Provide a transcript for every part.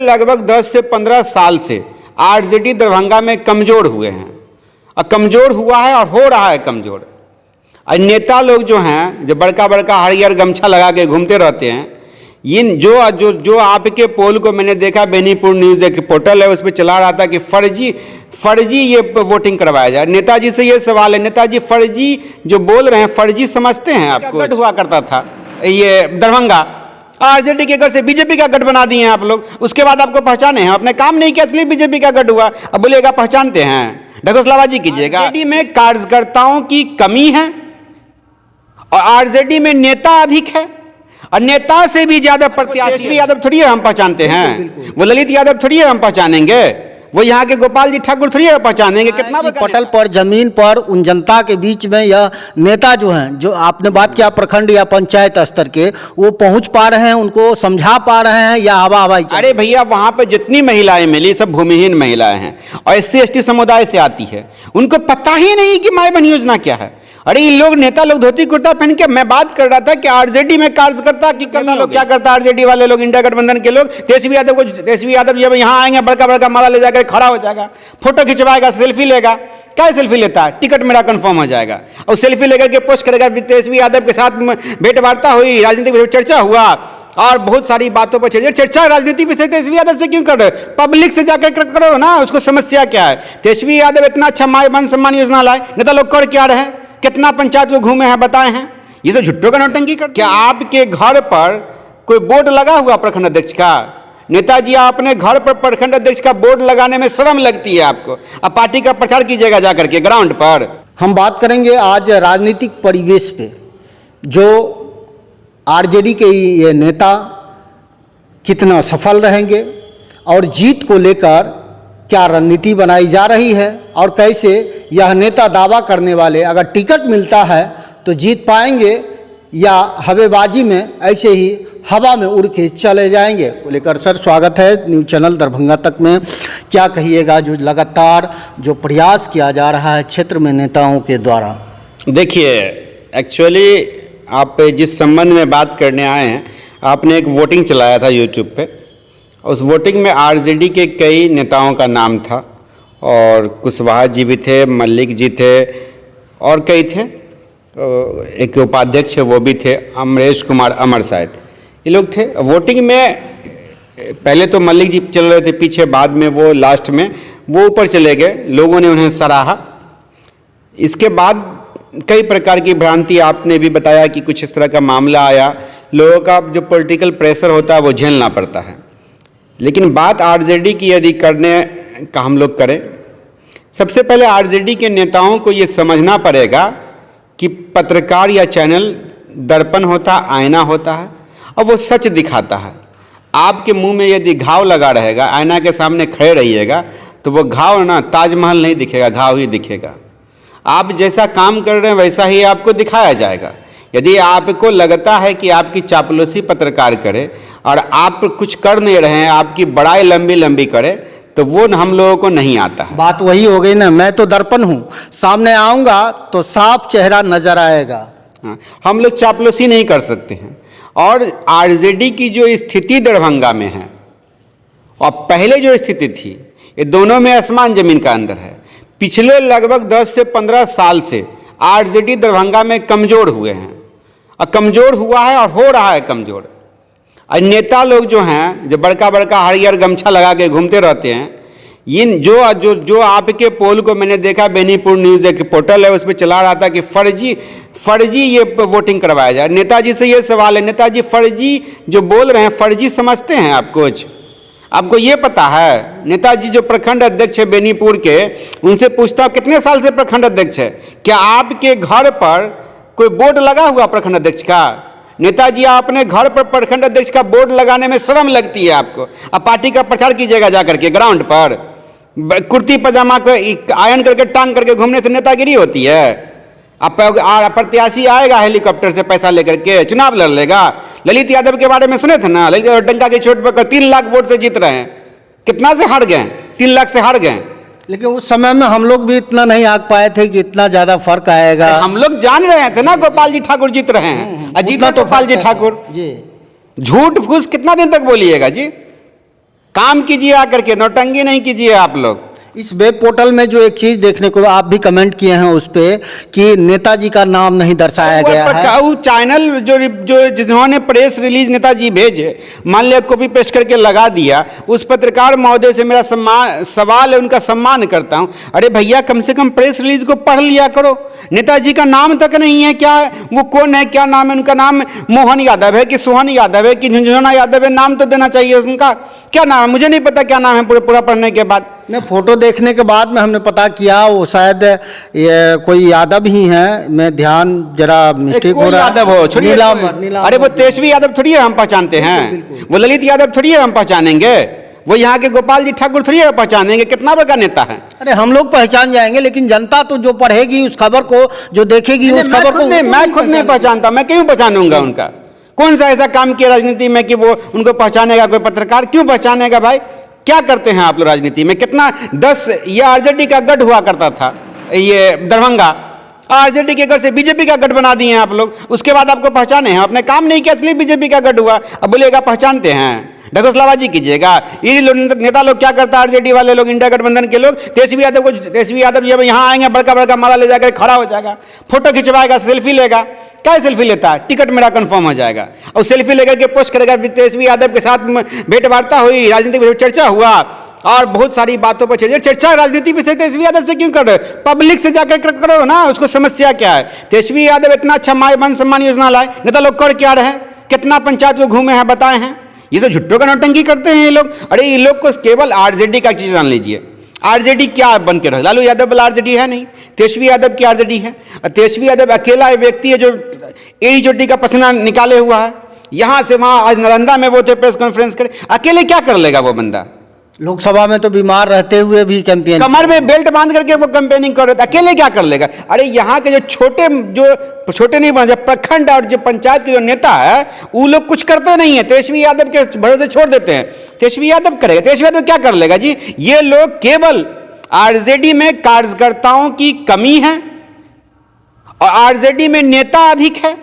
लगभग 10 से 15 साल से आरजेडी दरभंगा में कमज़ोर हुए हैं और कमज़ोर हुआ है और हो रहा है कमज़ोर। और नेता लोग जो हैं, जो बड़का बड़का हरियर गमछा लगा के घूमते रहते हैं, इन जो आपके पोल को मैंने देखा, बेनीपुर न्यूज़ एक पोर्टल है उस पर चला रहा था कि फर्जी ये वोटिंग करवाया जाए। नेताजी से ये सवाल है, नेताजी फर्जी जो बोल रहे हैं फर्जी समझते हैं आपको? गठ हुआ करता था ये दरभंगा, आरजेडी के गढ़ से बीजेपी का गढ़ बना दिए हैं आप लोग। उसके बाद आपको पहचाने हैं, अपने काम नहीं किया इसलिए बीजेपी का गढ़ हुआ। अब बोलिएगा पहचानते हैं, ढकोसलाबाजी कीजिएगा। आरजेडी में कार्यकर्ताओं की कमी है और आरजेडी में नेता अधिक है और नेता से भी ज्यादा प्रत्याशी यादव थोड़ी है हम पहचानते हैं, वो ललित यादव थोड़ी है हम पहचानेंगे, वो यहाँ के गोपाल जी ठाकुर थोड़ी है पहचानेंगे। कितना पटल पर जमीन पर उन जनता के बीच में यह नेता जो हैं, जो आपने बात किया प्रखंड या पंचायत स्तर के, वो पहुंच पा रहे हैं, उनको समझा पा रहे हैं या हवा हवाई? अरे भैया, वहां पे जितनी महिलाएं मिली सब भूमिहीन महिलाएं हैं और SC/ST समुदाय से आती है, उनको पता ही नहीं कि माई बहन योजना क्या है। अरे ये लोग नेता लोग धोती कुर्ता पहन के, मैं बात कर रहा था कि आरजेडी में कार्यकर्ता की कमी लोग क्या करता है। आरजेडी वाले लोग, इंडिया गठबंधन के लोग, तेजस्वी यादव जब यहाँ आएंगे बड़का बड़का माला ले जाकर खड़ा हो जाएगा, फोटो खिंचवाएगा, सेल्फी लेगा। क्या सेल्फी लेता है? टिकट मेरा कंफर्म हो जाएगा और सेल्फी लेकर के पोस्ट करेगा। तेजस्वी यादव के साथ भेंट वार्ता हुई, राजनीतिक चर्चा हुआ और बहुत सारी बातों पर चर्चा राजनीति विषय तेजस्वी यादव से क्यों कर रहे हो? पब्लिक से जाकर करो ना, उसको समस्या क्या है। तेजस्वी यादव इतना अच्छा माई बहन सम्मान योजना लाए, नेता लोग कर क्या रहे हैं? कितना पंचायत को घूमे हैं बताए हैं? ये सब झुट्टों का नौटंकी कर। क्या आपके घर पर कोई बोर्ड लगा हुआ प्रखंड अध्यक्ष का? नेताजी, अपने घर पर प्रखंड अध्यक्ष का बोर्ड लगाने में शर्म लगती है आपको। अब पार्टी का प्रचार कीजिएगा जाकर के ग्राउंड पर। हम बात करेंगे आज राजनीतिक परिवेश पे, जो आरजेडी के ये नेता कितना सफल रहेंगे और जीत को लेकर क्या रणनीति बनाई जा रही है और कैसे यह नेता दावा करने वाले अगर टिकट मिलता है तो जीत पाएंगे या हवेबाजी में ऐसे ही हवा में उड़ के चले जाएंगे को लेकर। सर, स्वागत है न्यूज़ चैनल दरभंगा तक में। क्या कहिएगा जो लगातार जो प्रयास किया जा रहा है क्षेत्र में नेताओं के द्वारा? देखिए, एक्चुअली आप जिस संबंध में बात करने आए हैं, आपने एक वोटिंग चलाया था यूट्यूब पे। उस वोटिंग में आरजेडी के कई नेताओं का नाम था और कुशवाहा जी भी थे, मल्लिक जी थे और कई थे, एक उपाध्यक्ष है वो भी थे, अमरेश कुमार अमर शायद, ये लोग थे। वोटिंग में पहले तो मल्लिक जी चल रहे थे पीछे, बाद में वो लास्ट में वो ऊपर चले गए, लोगों ने उन्हें सराहा। इसके बाद कई प्रकार की भ्रांति आपने भी बताया कि कुछ इस तरह का मामला आया, लोगों का जो पॉलिटिकल प्रेशर होता है वो झेलना पड़ता है। लेकिन बात आरजेडी की यदि करने का हम लोग करें, सबसे पहले आरजेडी के नेताओं को ये समझना पड़ेगा कि पत्रकार या चैनल दर्पण होता है, आईना होता है और वो सच दिखाता है। आपके मुंह में यदि घाव लगा रहेगा, आईना के सामने खड़े रहिएगा, तो वो घाव ना ताजमहल नहीं दिखेगा, घाव ही दिखेगा। आप जैसा काम कर रहे हैं वैसा ही आपको दिखाया जाएगा। यदि आपको लगता है कि आपकी चापलूसी पत्रकार करे और आप कुछ कर नहीं रहे हैं, आपकी बड़ाई लंबी लंबी करे, तो वो हम लोगों को नहीं आता है। बात वही हो गई ना, मैं तो दर्पण हूँ, सामने आऊँगा तो साफ चेहरा नजर आएगा। हाँ, हम लोग चापलूसी नहीं कर सकते हैं। और आरजेडी की जो स्थिति दरभंगा में है और पहले जो स्थिति थी, ये दोनों में आसमान जमीन का अंतर है। पिछले लगभग 10 से 15 साल से आरजेडी दरभंगा में कमज़ोर हुए हैं और कमज़ोर हुआ है और हो रहा है कमज़ोर। और नेता लोग जो हैं, जो बड़का बड़का हरियर गमछा लगा के घूमते रहते हैं, इन जो आपके पोल को मैंने देखा, बेनीपुर न्यूज़ एक पोर्टल है उस पर चला रहा था कि फर्जी ये वोटिंग करवाया जाए। नेताजी से ये सवाल है, नेताजी फर्जी जो बोल रहे हैं फर्जी समझते हैं आप? कुछ आपको ये पता है? नेताजी जो प्रखंड अध्यक्ष है बेनीपुर के, उनसे पूछता हूँ कितने साल से प्रखंड अध्यक्ष है, क्या आपके घर पर कोई बोर्ड लगा हुआ प्रखंड अध्यक्ष का? नेताजी, अपने घर पर प्रखंड अध्यक्ष का बोर्ड लगाने में शर्म लगती है आपको। अब पार्टी का प्रचार कीजिएगा जाकर के ग्राउंड पर। कुर्ती पजामा को आयन करके टांग करके घूमने से नेतागिरी होती है? अब प्रत्याशी आएगा हेलीकॉप्टर से पैसा लेकर के, चुनाव लड़ लेगा। ललित यादव के बारे में सुने थे ना, ललित यादव डंका की चोट पर 3 लाख वोट से जीत रहे हैं। कितना से हार गए? 3 लाख से हार गए। लेकिन उस समय में हम लोग भी इतना नहीं आंक पाए थे कि इतना ज्यादा फर्क आएगा। हम लोग जान रहे थे ना गोपाल जी ठाकुर जीत रहे हैं, जीतना तो गोपाल जी ठाकुर जी। झूठ फूस कितना दिन तक बोलिएगा जी? काम कीजिए आकर के, नौटंकी नहीं कीजिए आप लोग। इस वेब पोर्टल में जो एक चीज देखने को आप भी कमेंट किए हैं उस पे कि नेताजी का नाम नहीं दर्शाया गया है। वो चैनल जो जिन्होंने प्रेस रिलीज नेताजी भेजे, मान लिया कॉपी पेस्ट करके लगा दिया, उस पत्रकार महोदय से मेरा सवाल है, उनका सम्मान करता हूं। अरे भैया, कम से कम प्रेस रिलीज को पढ़ लिया करो। नेताजी का नाम तक नहीं है, क्या वो कौन है, क्या नाम है उनका? नाम मोहन यादव है कि सोहन यादव है कि झुंझुना यादव है? नाम तो देना चाहिए उनका। क्या नाम है? मुझे नहीं पता क्या नाम है पूरा पढ़ने के बाद। नहीं, फोटो देखने के बाद में हमने पता किया वो शायद ये कोई यादव ही हैं। मैं ध्यान जरा मिस्टेक हो रहा है। यादव हो, छोड़िए। अरे वो तेजस्वी यादव थोड़ी है हम पहचानते हैं, वो ललित यादव थोड़ी है हम पहचानेंगे, वो यहाँ के गोपाल जी ठाकुर थोड़ी है पहचानेंगे। कितना बड़ा नेता है। अरे हम लोग पहचान जाएंगे, लेकिन जनता तो जो पढ़ेगी उस खबर को, जो देखेगी उस खबर को, मैं खुद नहीं पहचानता, मैं क्यों पहचानूंगा उनका? कौन सा ऐसा काम किया राजनीति में कि वो उनको पहचानेगा कोई पत्रकार? क्यों पहचानेगा भाई? क्या करते हैं आप लोग राजनीति में? कितना 10 ये आरजेडी का गढ़ हुआ करता था, ये दरभंगा, आरजेडी के गढ़ से बीजेपी का गढ़ बना दिए हैं आप लोग। उसके बाद आपको पहचाने हैं? अपने काम नहीं किया इसलिए बीजेपी का गढ़ हुआ। अब बोलेगा पहचानते हैं, ढकोसलाबाजी कीजिएगा। ये नेता लोग क्या करता है, आरजेडी वाले लोग, इंडिया गठबंधन के लोग, तेजस्वी यादव जब यहाँ आएंगे बड़का बड़का माला ले जाकर खड़ा हो जाएगा, फोटो खिंचवाएगा, सेल्फी लेगा। क्या सेल्फी लेता है? टिकट मेरा कंफर्म हो जाएगा, और सेल्फी लेकर के पोस्ट करेगा। तेजस्वी यादव के साथ भेंट वार्ता हुई, राजनीतिक चर्चा हुआ, और बहुत सारी बातों पर चर्चा राजनीति में से तेजस्वी यादव से क्यों कर रहे हो? पब्लिक से जाकर करो ना, उसको समस्या क्या है। तेजस्वी यादव इतना अच्छा माय वन सम्मान योजना लाए, नेता लोग कर क्या रहे हैं? कितना पंचायत को घूमे हैं बताए हैं? ये सब झुट्टों का नौटंकी करते हैं ये लोग। अरे ये लोग को केवल आरजेडी का चीज जान लीजिए। आरजेडी क्या बन के रहे? लालू यादव वाला आरजेडी है नहीं, तेजस्वी यादव की आरजेडी है। तेजस्वी यादव अकेला व्यक्ति है जो एड़ी चोटी का पसीना निकाले हुआ है। यहां से वहां, आज नालंदा में वो थे, प्रेस कॉन्फ्रेंस करे। अकेले क्या कर लेगा वो बंदा? लोकसभा में तो बीमार रहते हुए भी कैंपेन, कमर में बेल्ट बांध करके वो कैंपेनिंग कर रहे थे। अकेले क्या कर लेगा? अरे यहाँ के जो छोटे नहीं बन, प्रखंड और जो पंचायत के जो नेता है वो लोग कुछ करते नहीं है, तेजस्वी यादव के भरोसे छोड़ देते हैं। तेजस्वी यादव करेगा? तेजस्वी यादव क्या कर लेगा जी? ये लोग केवल आरजेडी में कार्यकर्ताओं की कमी है, और आरजेडी में नेता अधिक है,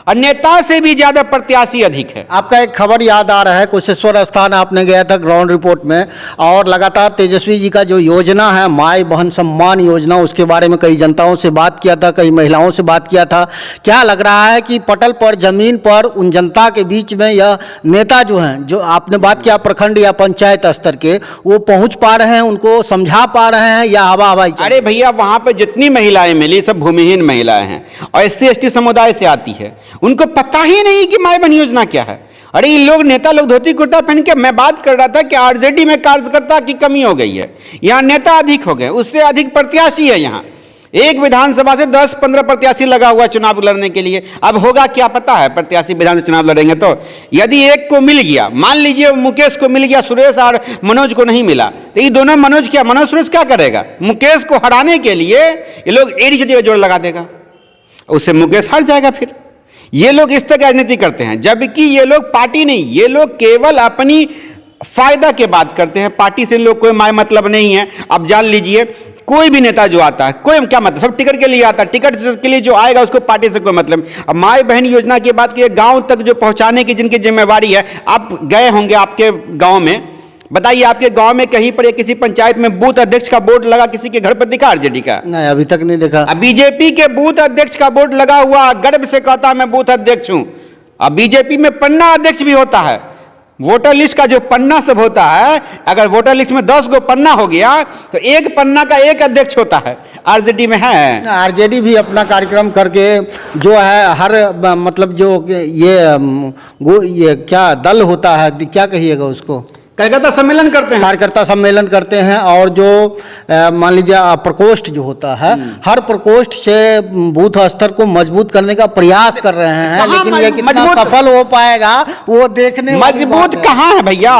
और नेता से भी ज्यादा प्रत्याशी अधिक है। आपका एक खबर याद आ रहा है, कुशेश्वर स्थान आपने गया था ग्राउंड रिपोर्ट में, और लगातार तेजस्वी जी का जो योजना है माय बहन सम्मान योजना, उसके बारे में कई जनताओं से बात किया था, कई महिलाओं से बात किया था। क्या लग रहा है कि पटल पर, जमीन पर, उन जनता के बीच में यह नेता जो हैं, जो आपने बात किया प्रखंड या पंचायत स्तर के, वो पहुंच पा रहे हैं, उनको समझा पा रहे हैं, या हवा हवाई? अरे भैया, वहां पर जितनी महिलाएं मिली सब भूमिहीन महिलाएं हैं, और SC/ST समुदाय से आती है। उनको पता ही नहीं कि माय बहन योजना क्या है। अरे ये लोग, नेता लोग धोती कुर्ता पहन के, मैं बात कर रहा था कि आरजेडी में कार्यकर्ता की कमी हो गई है, यहाँ नेता अधिक हो गए, उससे अधिक प्रत्याशी है। यहाँ एक विधानसभा से 10-15 प्रत्याशी लगा हुआ चुनाव लड़ने के लिए। अब होगा क्या पता है? प्रत्याशी विधान से चुनाव लड़ेंगे तो यदि एक को मिल गया, मान लीजिए मुकेश को मिल गया, सुरेश और मनोज को नहीं मिला, तो ये दोनों मनोज सुरेश क्या करेगा? मुकेश को हराने के लिए ये लोग एड़ी चोटी का जोड़ लगा देगा, उससे मुकेश हार जाएगा। फिर ये लोग इस तरह की राजनीति करते हैं, जबकि ये लोग पार्टी नहीं, ये लोग केवल अपनी फायदा के बात करते हैं। पार्टी से लोग कोई माय मतलब नहीं है। अब जान लीजिए, कोई भी नेता जो आता है, कोई क्या मतलब, सब टिकट के लिए आता है, टिकट के लिए जो आएगा उसको पार्टी से कोई मतलब। अब माय बहन योजना की बात की, गांव तक जो पहुंचाने की जिनकी जिम्मेवारी है, आप गए होंगे आपके गांव में, बताइए आपके गांव में कहीं पर किसी पंचायत में बूथ अध्यक्ष का बोर्ड लगा किसी के घर पर दिखा आरजेडी का? नहीं, अभी तक नहीं देखा। अब बीजेपी के बूथ अध्यक्ष का बोर्ड लगा हुआ, गर्व से कहता है मैं बूथ अध्यक्ष हूं। अब बीजेपी में पन्ना अध्यक्ष भी होता है। वोटर लिस्ट का जो पन्ना सब होता है, अगर वोटर लिस्ट में 10 गो पन्ना हो गया तो एक पन्ना का एक अध्यक्ष होता है। आरजेडी में है। आरजेडी भी अपना कार्यक्रम करके जो है हर मतलब जो ये क्या दल होता है, क्या कहिएगा उसको, कार्यकर्ता सम्मेलन करते हैं। कार्यकर्ता सम्मेलन करते हैं, और जो मान लीजिए प्रकोष्ठ जो होता है, हर प्रकोष्ठ से बूथ स्तर को मजबूत करने का प्रयास कर रहे हैं, लेकिन ये कितना सफल हो पाएगा वो देखने। मजबूत कहाँ है भैया?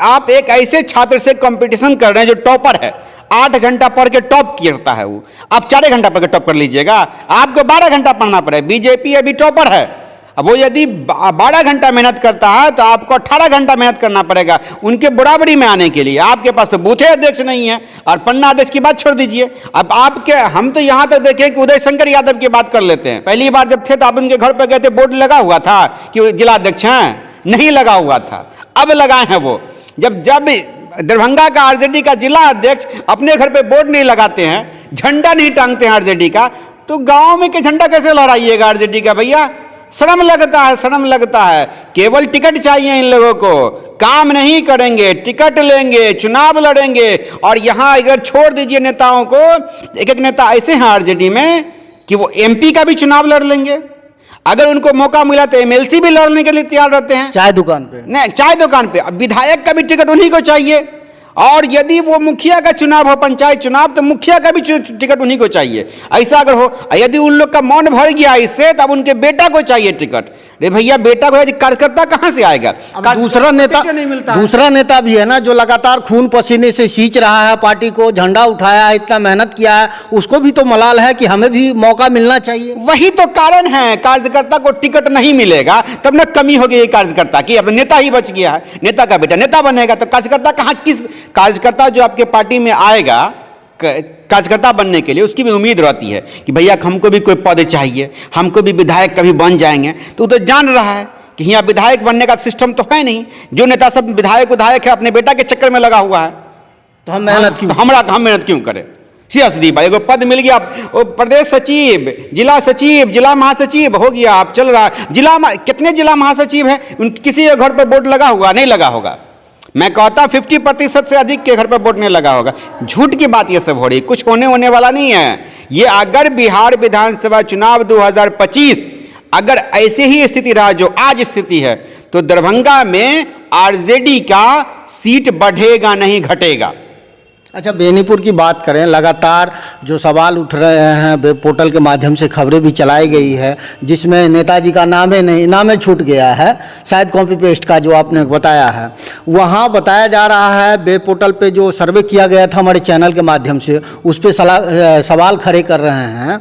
आप एक ऐसे छात्र से कंपटीशन कर रहे हैं जो टॉपर है, 8 घंटा पढ़ के टॉप करता है वो, आप 4 घंटा पढ़ के टॉप कर लीजिएगा? आपको 12 घंटा पढ़ना पड़ेगा। बीजेपी अभी टॉपर है, अब वो यदि 12 घंटा मेहनत करता है तो आपको 18 घंटा मेहनत करना पड़ेगा उनके बराबरी में आने के लिए। आपके पास तो बूथे अध्यक्ष नहीं है, और पन्ना अध्यक्ष की बात छोड़ दीजिए। अब हम तो यहां तक देखें कि उदय शंकर यादव की बात कर लेते हैं। पहली बार जब थे तो आप उनके घर पर गए थे, बोर्ड लगा हुआ था कि जिला अध्यक्ष हैं? नहीं लगा हुआ था, अब लगाए हैं वो। जब जब दरभंगा का आरजेडी का जिला अध्यक्ष अपने घर पे बोर्ड नहीं लगाते हैं, झंडा नहीं टांगते हैं आरजेडी का, तो गांव में के झंडा कैसे लहराइएगा आरजेडी का भैया? शर्म लगता है, शर्म लगता है। केवल टिकट चाहिए इन लोगों को, काम नहीं करेंगे, टिकट लेंगे, चुनाव लड़ेंगे। और यहाँ अगर छोड़ दीजिए नेताओं को, एक एक नेता ऐसे हैं आरजेडी में कि वो एमपी का भी चुनाव लड़ लेंगे, अगर उनको मौका मिला तो एमएलसी भी लड़ने के लिए तैयार रहते हैं। चाय दुकान पे नहीं, चाय दुकान पे। अब विधायक का भी टिकट उन्हीं को चाहिए, और यदि वो मुखिया का चुनाव हो, पंचायत चुनाव, तो मुखिया का भी टिकट उन्हीं को चाहिए। ऐसा अगर हो, यदि उन लोग का मन भर गया इससे, तब उनके बेटा को चाहिए टिकट। अरे भैया, बेटा को कार्यकर्ता कहाँ से आएगा? दूसरा नेता भी है ना, जो लगातार खून पसीने से सींच रहा है पार्टी को, झंडा उठाया है, इतना मेहनत किया है, उसको भी तो मलाल है कि हमें भी मौका मिलना चाहिए। वही तो कारण है, कार्यकर्ता को टिकट नहीं मिलेगा तब ना कमी हो गई कार्यकर्ता की। अब नेता ही बच गया है, नेता का बेटा नेता बनेगा, तो कार्यकर्ता कहाँ? किस कार्यकर्ता जो आपके पार्टी में आएगा कार्यकर्ता बनने के लिए, उसकी भी उम्मीद रहती है कि भैया हमको भी कोई पद चाहिए, हमको भी विधायक कभी बन जाएंगे। तो वो तो जान रहा है कि यहाँ विधायक बनने का सिस्टम तो है नहीं। जो नेता सब विधायक है, अपने बेटा के चक्कर में लगा हुआ है, तो हम मेहनत क्यों? हम मेहनत क्यों करें? सीधी भाई, को पद मिल गया, वो प्रदेश सचिव, जिला महासचिव हो गया, आप चल रहा है। कितने जिला महासचिव हैं? किसी के घर पर बोर्ड लगा हुआ? नहीं लगा होगा। मैं कहता 50% से अधिक के घर पर बोर्ड नहीं लगा होगा। झूठ की बात ये सब हो रही, कुछ होने वाला नहीं है ये। अगर बिहार विधानसभा चुनाव 2025 अगर ऐसे ही स्थिति रहा जो आज स्थिति है, तो दरभंगा में आरजेडी का सीट बढ़ेगा नहीं घटेगा। अच्छा, बेनीपुर की बात करें, लगातार जो सवाल उठ रहे हैं, वेब पोर्टल के माध्यम से खबरें भी चलाई गई है, जिसमें नेताजी का नाम ही छूट गया है, शायद कॉपी पेस्ट का जो आपने बताया है। वहाँ बताया जा रहा है, वेब पोर्टल पे जो सर्वे किया गया था हमारे चैनल के माध्यम से, उस पर सवाल खड़े कर रहे हैं।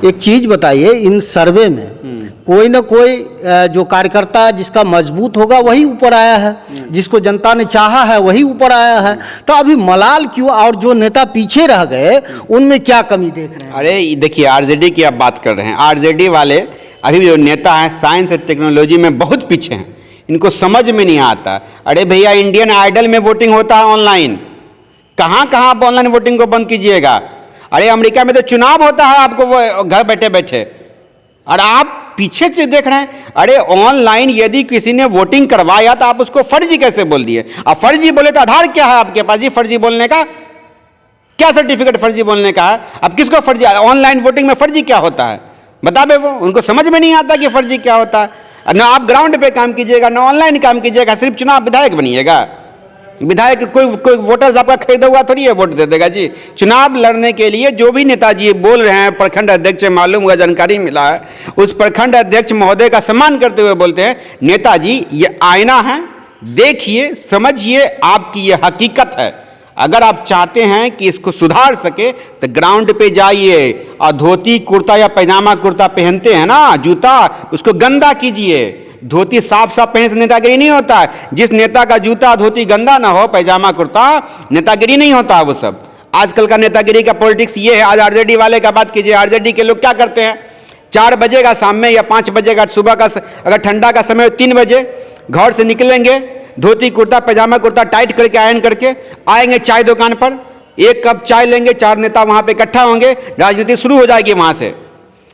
एक चीज़ बताइए, इन सर्वे में कोई ना कोई जो कार्यकर्ता जिसका मजबूत होगा वही ऊपर आया है, जिसको जनता ने चाहा है वही ऊपर आया है। तो अभी मलाल क्यों, और जो नेता पीछे रह गए उनमें क्या कमी देख रहे हैं? अरे देखिए, आरजेडी की आप बात कर रहे हैं, आरजेडी वाले अभी भी जो नेता हैं साइंस और टेक्नोलॉजी में बहुत पीछे हैं, इनको समझ में नहीं आता। अरे भैया, इंडियन आइडल में वोटिंग होता है ऑनलाइन, कहाँ आप ऑनलाइन वोटिंग को बंद कीजिएगा? अरे अमेरिका में तो चुनाव होता है आपको वो घर बैठे बैठे, और आप पीछे से देख रहे हैं। अरे ऑनलाइन यदि किसी ने वोटिंग करवाया तो आप उसको फर्जी कैसे बोल दिए? आप फर्जी बोले तो आधार क्या है आपके पास जी फर्जी बोलने का? क्या सर्टिफिकेट फर्जी बोलने का है? अब किसको फर्जी? ऑनलाइन वोटिंग में फर्जी क्या होता है बताबे? वो उनको समझ में नहीं आता कि फर्जी क्या होता है। ना आप ग्राउंड पे काम कीजिएगा, ना ऑनलाइन काम कीजिएगा, सिर्फ चुनाव विधायक बनिएगा। विधायक कोई वोटर्स आपका खरीदा हुआ थोड़ी है वोट दे देगा जी। चुनाव लड़ने के लिए जो भी नेताजी बोल रहे हैं, प्रखंड अध्यक्ष मालूम हुआ, जानकारी मिला है, उस प्रखंड अध्यक्ष महोदय का सम्मान करते हुए बोलते हैं, नेताजी ये आईना है, देखिए समझिए, आपकी ये हकीकत है। अगर आप चाहते हैं कि इसको सुधार सके तो ग्राउंड पे जाइए, और धोती कुर्ता या पैजामा कुर्ता पहनते हैं ना, जूता, उसको गंदा कीजिए। धोती साफ पहनने से नेतागिरी नहीं होता है। जिस नेता का जूता धोती गंदा ना हो, पैजामा कुर्ता, नेतागिरी नहीं होता है वो सब। आजकल का नेतागिरी का पॉलिटिक्स ये है। आज आरजेडी वाले का बात कीजिए, आरजेडी के लोग क्या करते हैं? 4 बजे का शाम में या 5 बजे का सुबह का, अगर ठंडा का समय 3 बजे घर से निकलेंगे, धोती कुर्ता पैजामा कुर्ता टाइट करके आयरन करके आएंगे चाय दुकान पर, 1 कप चाय लेंगे, 4 नेता वहाँ पे इकट्ठा होंगे, राजनीति शुरू हो जाएगी वहाँ से।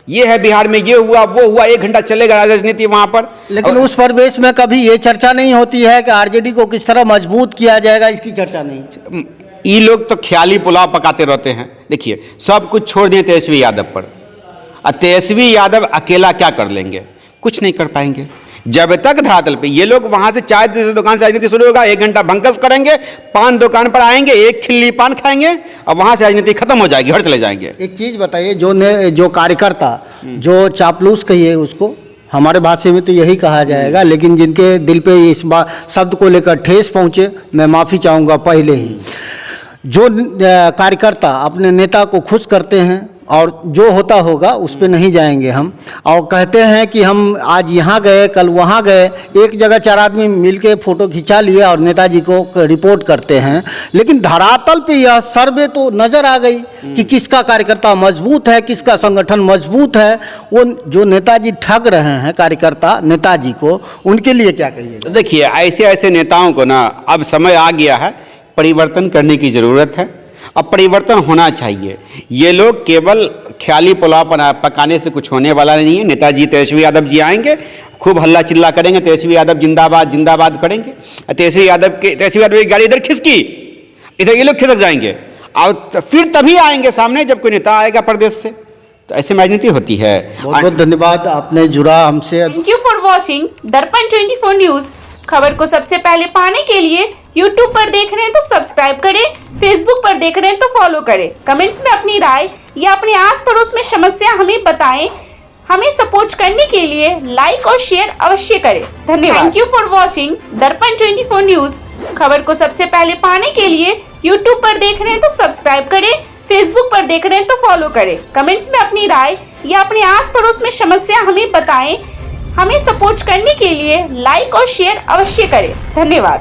ये है बिहार में, ये हुआ वो हुआ, 1 घंटा चलेगा राजनीति वहाँ पर। लेकिन उस परिवेश में कभी ये चर्चा नहीं होती है कि आरजेडी को किस तरह मजबूत किया जाएगा, इसकी चर्चा नहीं। ये लोग तो ख्याली पुलाव पकाते रहते हैं। देखिए, सब कुछ छोड़ दिए तेजस्वी यादव पर, और तेजस्वी यादव अकेला क्या कर लेंगे? कुछ नहीं कर पाएंगे। जब तक धरातल पे ये लोग वहां से चाय दुकान से राजनीति शुरू होगा, 1 घंटा भंकस करेंगे, पान दुकान पर आएंगे, 1 खिल्ली पान खाएंगे, और वहां से राजनीति खत्म हो जाएगी, घर चले जाएंगे। एक चीज बताइए, जो कार्यकर्ता, जो चापलूस कहिए उसको, हमारे भाषा में तो यही कहा जाएगा, लेकिन जिनके दिल पे इस बात शब्द को लेकर ठेस पहुंचे, मैं माफ़ी चाहूँगा पहले ही। जो कार्यकर्ता अपने नेता को खुश करते हैं और जो होता होगा उस पे नहीं जाएंगे हम। और कहते हैं कि हम आज यहाँ गए, कल वहाँ गए, एक जगह 4 आदमी मिलके फ़ोटो खिंचा लिए और नेताजी को रिपोर्ट करते हैं, लेकिन धरातल पे यह सर्वे तो नज़र आ गई कि किसका कार्यकर्ता मजबूत है, किसका संगठन मजबूत है। वो जो नेताजी ठग रहे हैं कार्यकर्ता नेताजी को, उनके लिए क्या कहिएगा? तो देखिए, ऐसे ऐसे नेताओं को ना अब समय आ गया है, परिवर्तन करने की ज़रूरत है। अब परिवर्तन होना चाहिए। ये लोग केवल ख्याली पुलाव पकाने से कुछ होने वाला नहीं है। नेताजी तेजस्वी यादव जी आएंगे, खूब हल्ला चिल्ला करेंगे, तेजस्वी यादव जिंदाबाद जिंदाबाद करेंगे। तेजस्वी यादव की गाड़ी इधर खिसकी, इधर ये लोग खिसक जाएंगे और फिर तभी आएंगे सामने जब कोई नेता आएगा प्रदेश से। तो ऐसी राजनीति होती है। बहुत बहुत धन्यवाद, आपने जुड़ा हमसे। थैंक यू फॉर वॉचिंग दर्पण 24 न्यूज। खबर को सबसे पहले पाने के लिए YouTube पर देख रहे हैं तो सब्सक्राइब करें, Facebook पर देख रहे हैं तो फॉलो करें। कमेंट्स में अपनी राय या अपने आस पड़ोस में समस्या हमें बताएं। हमें सपोर्ट करने के लिए लाइक और शेयर अवश्य करें। धन्यवाद। थैंक यू फॉर वॉचिंग दर्पण 24 न्यूज। खबर को सबसे पहले पाने के लिए YouTube पर देख रहे हैं तो सब्सक्राइब करें, Facebook पर देख रहे हैं तो फॉलो करें। कमेंट्स में अपनी राय या अपने आस पड़ोस में समस्या हमें बताएं। हमें सपोर्ट करने के लिए लाइक और शेयर अवश्य करें। धन्यवाद।